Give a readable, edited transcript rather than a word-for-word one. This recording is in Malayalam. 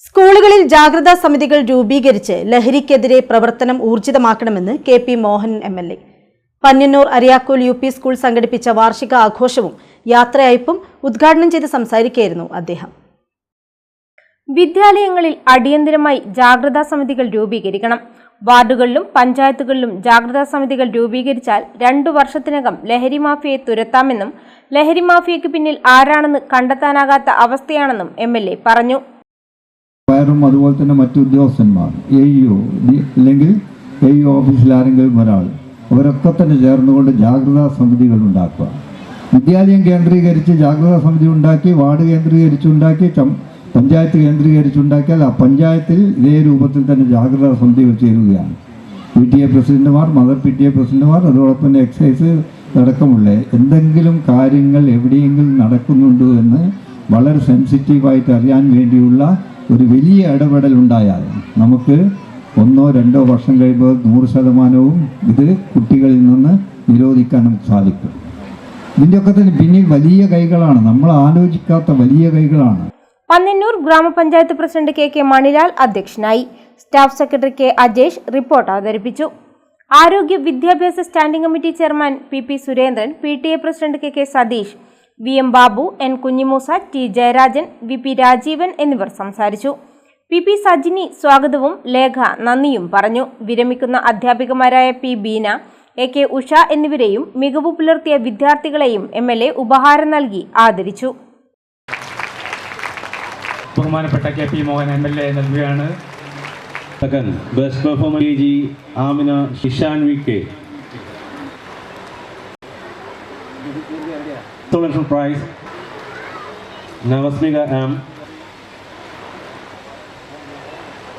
സ്കൂളുകളിൽ ജാഗ്രതാ സമിതികൾ രൂപീകരിച്ച് ലഹരിക്കെതിരെ പ്രവർത്തനം ഊർജിതമാക്കണമെന്ന് K P. Mohan MLA. Panniyannur Ariyakkol UP. School സംഘടിപ്പിച്ച വാർഷിക ആഘോഷവും യാത്രയയപ്പും ഉദ്ഘാടനം ചെയ്ത് സംസാരിക്കുകയായിരുന്നു അദ്ദേഹം. വിദ്യാലയങ്ങളിൽ അടിയന്തരമായി ജാഗ്രതാ സമിതികൾ രൂപീകരിക്കണം. വാർഡുകളിലും പഞ്ചായത്തുകളിലും ജാഗ്രതാ സമിതികൾ രൂപീകരിച്ചാൽ 2 വർഷത്തിനകം ലഹരി മാഫിയയെ തുരത്താമെന്നും ലഹരി മാഫിയയ്ക്ക് പിന്നിൽ ആരാണെന്ന് കണ്ടെത്താനാകാത്ത അവസ്ഥയാണെന്നും എം.എൽ.എ. പറഞ്ഞു. അതുപോലെ തന്നെ മറ്റു ഉദ്യോഗസ്ഥന്മാർ അല്ലെങ്കിൽ ഓഫീസിൽ ആരെങ്കിലും ഒരാൾ അവരൊക്കെ തന്നെ ചേർന്നുകൊണ്ട് ജാഗ്രതാ സമിതികൾ ഉണ്ടാക്കുക. വിദ്യാലയം കേന്ദ്രീകരിച്ച് ജാഗ്രതാ സമിതി ഉണ്ടാക്കി, വാർഡ് കേന്ദ്രീകരിച്ചുണ്ടാക്കി, പഞ്ചായത്ത് കേന്ദ്രീകരിച്ചുണ്ടാക്കിയാൽ ആ പഞ്ചായത്തിൽ ഇതേ രൂപത്തിൽ തന്നെ ജാഗ്രതാ സമിതികൾ ചേരുകയാണ്. PTA പ്രസിഡന്റുമാർ, മദർ PTA പ്രസിഡന്റുമാർ, അതോടൊപ്പം തന്നെ എക്സൈസ് അടക്കമുള്ള എന്തെങ്കിലും കാര്യങ്ങൾ എവിടെയെങ്കിലും നടക്കുന്നുണ്ടോ എന്ന് വളരെ സെൻസിറ്റീവായിട്ട് അറിയാൻ വേണ്ടിയുള്ള ഒരു വലിയ ഇടപെടൽ ഉണ്ടായാൽ നമുക്ക് 1-2 വർഷം കഴിയുമ്പോൾ 100% ഇത് കുട്ടികളിൽ നിന്ന് നിരോധിക്കാൻ നമുക്ക് സാധിക്കും. ഇതിൻ്റെയൊക്കെ തന്നെ പിന്നിൽ വലിയ കൈകളാണ്, നമ്മൾ ആലോചിക്കാത്ത വലിയ കൈകളാണ്. പന്ന്യന്നൂർ ഗ്രാമപഞ്ചായത്ത് പ്രസിഡന്റ് കെ മണിലാൽ അധ്യക്ഷനായി. Staff secretary K Ajesh report അവതരിപ്പിച്ചു. ആരോഗ്യ വിദ്യാഭ്യാസ standing committee chairman P Surendran, PTA president K Satheesh, VM Babu, N Kunhimoosa, T Jayarajan, VP Rajeevan എന്നിവർ സംസാരിച്ചു. PP സജിനി സ്വാഗതവും ലേഖ നന്ദിയും പറഞ്ഞു. വിരമിക്കുന്ന അധ്യാപികമാരായ P ബീന, AK ഉഷ എന്നിവരെയും മികവ് പുലർത്തിയ വിദ്യാർത്ഥികളെയും MLA ഉപഹാരം നൽകി ആദരിച്ചു. ബഹുമാനപ്പെട്ട കെ.പി. മോഹൻ MLA നൽകുകയാണ്. Best performance Amina Shishan VK. Prize Navasmika M.